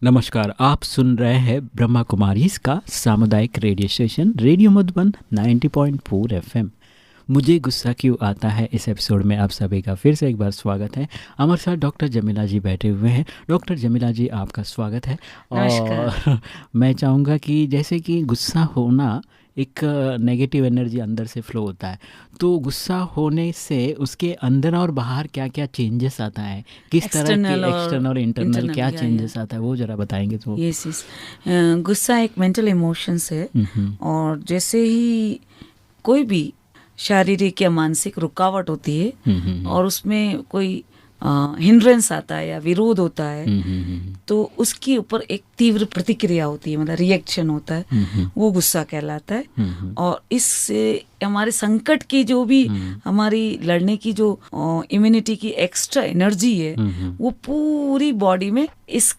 नमस्कार, आप सुन रहे हैं ब्रह्मा कुमारीज का सामुदायिक radio station radio Madhuban 90.4 FM. मुझे गुस्सा क्यों आता है इस एपिसोड में आप सभी का फिर से एक बार स्वागत है। हमारे साथ डॉक्टर जमीला जी बैठे हुए हैं। डॉक्टर जमीला जी, आपका स्वागत है। और मैं चाहूँगा कि जैसे कि गुस्सा होना एक नेगेटिव एनर्जी अंदर से फ्लो होता है, तो गुस्सा होने से उसके अंदर और बाहर क्या क्या चेंजेस आता है, किस तरह के एक्सटर्नल और इंटरनल क्या चेंजेस आता है, वो ज़रा बताएंगे तो। यस, गुस्सा एक मेंटल इमोशंस है। और जैसे ही कोई भी शारीरिक या मानसिक रुकावट होती है और उसमें कोई हिंड्रेंस आता है या विरोध होता है, तो उसके ऊपर एक तीव्र प्रतिक्रिया होती है, मतलब रिएक्शन होता है, वो गुस्सा कहलाता है। और इससे हमारे संकट की जो भी हमारी लड़ने की जो इम्यूनिटी की एक्स्ट्रा एनर्जी है, वो पूरी बॉडी में इस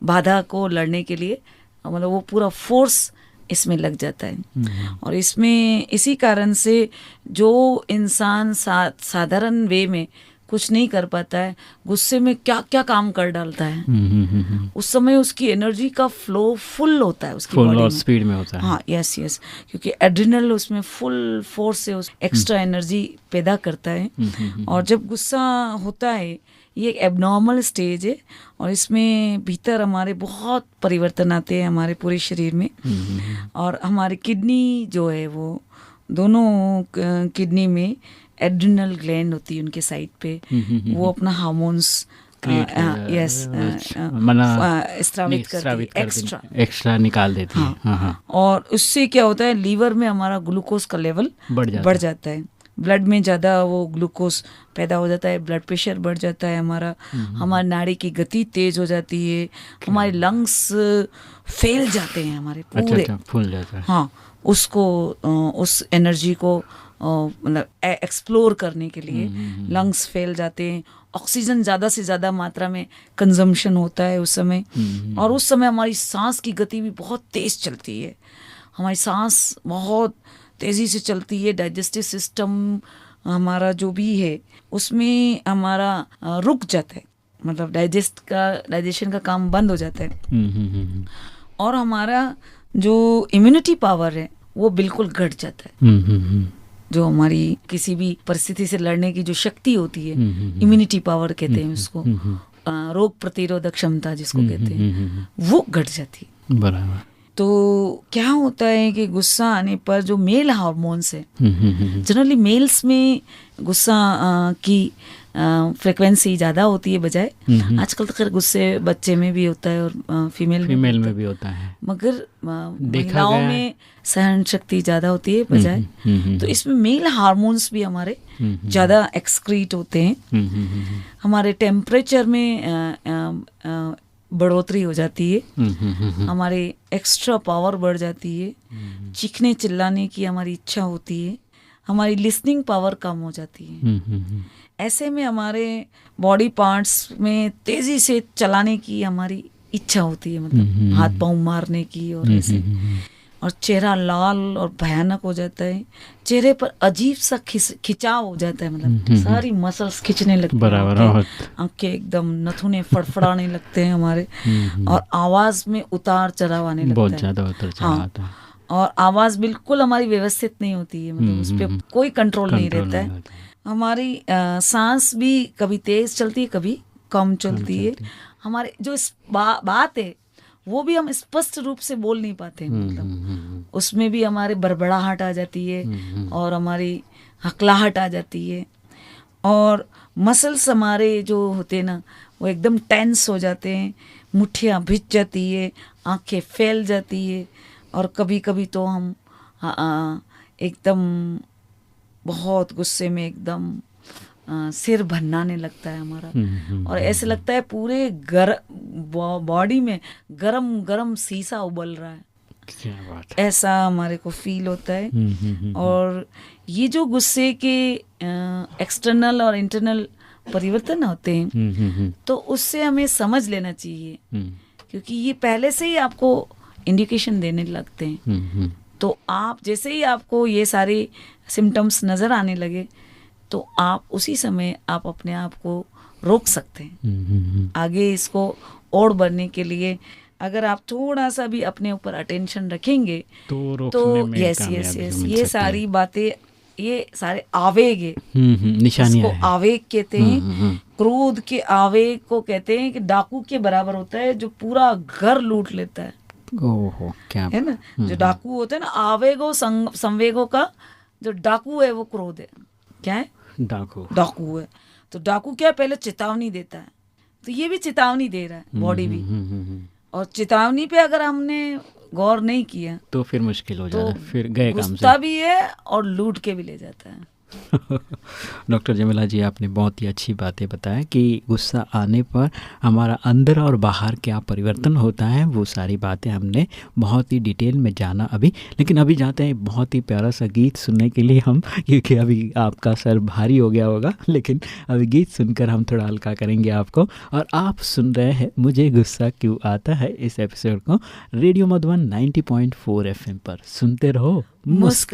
बाधा को लड़ने के लिए, मतलब वो पूरा फोर्स इसमें लग जाता है। और इसमें इसी कारण से जो इंसान साधारण वे में कुछ नहीं कर पाता है, गुस्से में क्या क्या काम कर डालता है, उस समय उसकी एनर्जी का फ्लो फुल होता है, उसकी बॉडी में स्पीड में होता है। हाँ, यस, क्योंकि एड्रिनल उसमें फुल फोर्स से उस एक्स्ट्रा एनर्जी पैदा करता है। और जब गुस्सा होता है, ये एक एबनॉर्मल स्टेज है और इसमें भीतर हमारे बहुत परिवर्तन आते हैं हमारे पूरे शरीर में। और हमारी किडनी जो है, वो दोनों किडनी में एड्रिनल ग्लैंड होती है उनके साइड पे, वो अपना हार्मोन्स स्रावित करती है, एक्स्ट्रा निकाल देती है। हाँ। और उससे क्या होता है, लीवर में हमारा ग्लूकोज का लेवल बढ़ जाता है, ब्लड में ज़्यादा वो ग्लूकोज पैदा हो जाता है, ब्लड प्रेशर बढ़ जाता है हमारा, हमारी नाड़ी की गति तेज हो जाती है, हमारे लंग्स फैल जाते हैं हमारे पूरे। फूल जाता है। हाँ, उस एनर्जी को मतलब एक्सप्लोर करने के लिए लंग्स फैल जाते हैं, ऑक्सीजन ज़्यादा से ज़्यादा मात्रा में कंजम्पशन होता है उस समय। और उस समय हमारी सांस की गति भी बहुत तेज़ चलती है, हमारी सांस बहुत तेज़ी से चलती है। डाइजेस्टिव सिस्टम हमारा जो भी है उसमें हमारा रुक जाता है, मतलब डाइजेशन का काम बंद हो जाता है। और हमारा जो इम्यूनिटी पावर है वो बिल्कुल घट जाता है। जो हमारी किसी भी परिस्थिति से लड़ने की जो शक्ति होती है, इम्यूनिटी पावर कहते हैं उसको, रोग प्रतिरोधक क्षमता जिसको कहते हैं, वो घट जाती है। बराबर। तो क्या होता है कि गुस्सा आने पर जो मेल हार्मोन्स है, जनरली मेल्स में गुस्सा की फ्रिक्वेंसी ज़्यादा होती है बजाय, आजकल तो खैर गुस्से बच्चे में भी होता है और फीमेल में भी होता है, मगर महिलाओं में सहन शक्ति ज़्यादा होती है बजाय। तो इसमें मेल हार्मोन्स भी हमारे ज़्यादा एक्सक्रीट होते हैं, हमारे टेम्परेचर में बढ़ोतरी हो जाती है, हमारे एक्स्ट्रा पावर बढ़ जाती है, चीखने चिल्लाने की हमारी इच्छा होती है, हमारी लिसनिंग पावर कम हो जाती है। ऐसे में हमारे बॉडी पार्ट्स में तेजी से चलाने की हमारी इच्छा होती है, मतलब हाथ पांव मारने की, और ऐसे। और चेहरा लाल और भयानक हो जाता है, चेहरे पर अजीब सा खिंचाव हो जाता है, मतलब सारी मसल्स खिंचने लगती हैं, आंखें एकदम नथुने फड़फड़ाने लगते हैं हमारे, और आवाज में उतार चढ़ाव आने लगता है, बहुत ज्यादा उतार चढ़ाव आता है। और आवाज बिल्कुल हमारी व्यवस्थित नहीं होती है, मतलब उस पर कोई कंट्रोल नहीं रहता है। हमारी सांस भी कभी तेज चलती है, कभी कम चलती है। हमारे जो बात है वो भी हम स्पष्ट रूप से बोल नहीं पाते, मतलब उसमें भी हमारे बड़बड़ाहट आ जाती है और हमारी हकलाहट आ जाती है, और मसल्स हमारे जो होते हैं ना, वो एकदम टेंस हो जाते हैं, मुट्ठियाँ भिज जाती है, आंखें फैल जाती है, और कभी कभी तो हम एकदम बहुत गुस्से में एकदम सिर भन्नाने लगता है हमारा, और ऐसे लगता है पूरे बॉडी में गरम गरम शीशा उबल रहा है, क्या बात है, ऐसा हमारे को फील होता है। और ये जो गुस्से के एक्सटर्नल और इंटरनल परिवर्तन होते हैं, तो उससे हमें समझ लेना चाहिए, क्योंकि ये पहले से ही आपको इंडिकेशन देने लगते हैं। तो आप जैसे ही आपको ये सारे सिम्टम्स नज़र आने लगे, तो आप उसी समय आप अपने आप को रोक सकते हैं, आगे इसको और बढ़ने के लिए अगर आप थोड़ा सा भी अपने ऊपर अटेंशन रखेंगे तो यस ये सारी बातें, ये सारे आवेग है, निशानियां इसको आवेग कहते हैं। क्रोध के आवेग को कहते हैं कि डाकू के बराबर होता है जो पूरा घर लूट लेता है। ओहो, क्या है ना, जो डाकू होते हैं ना, आवेगो संवेगों का जो डाकू है वो क्रोध है। क्या है? डाकू है। तो डाकू क्या, पहले चेतावनी देता है, तो ये भी चेतावनी दे रहा है, बॉडी भी। और चेतावनी पे अगर हमने गौर नहीं किया तो फिर मुश्किल हो जाता है, फिर गए काम से। गुस्सा भी है और लूट के भी ले जाता है। डॉक्टर जमीला जी, आपने बहुत ही अच्छी बातें बताया कि गुस्सा आने पर हमारा अंदर और बाहर क्या परिवर्तन होता है, वो सारी बातें हमने बहुत ही डिटेल में जाना अभी। लेकिन अभी जाते हैं बहुत ही प्यारा सा गीत सुनने के लिए हम, क्योंकि अभी आपका सर भारी हो गया होगा, लेकिन अभी गीत सुनकर हम थोड़ा हल्का करेंगे आपको। और आप सुन रहे हैं मुझे गुस्सा क्यों आता है, इस एपिसोड को रेडियो मधुबन 90.4 FM पर। सुनते रहो मुस्कुराते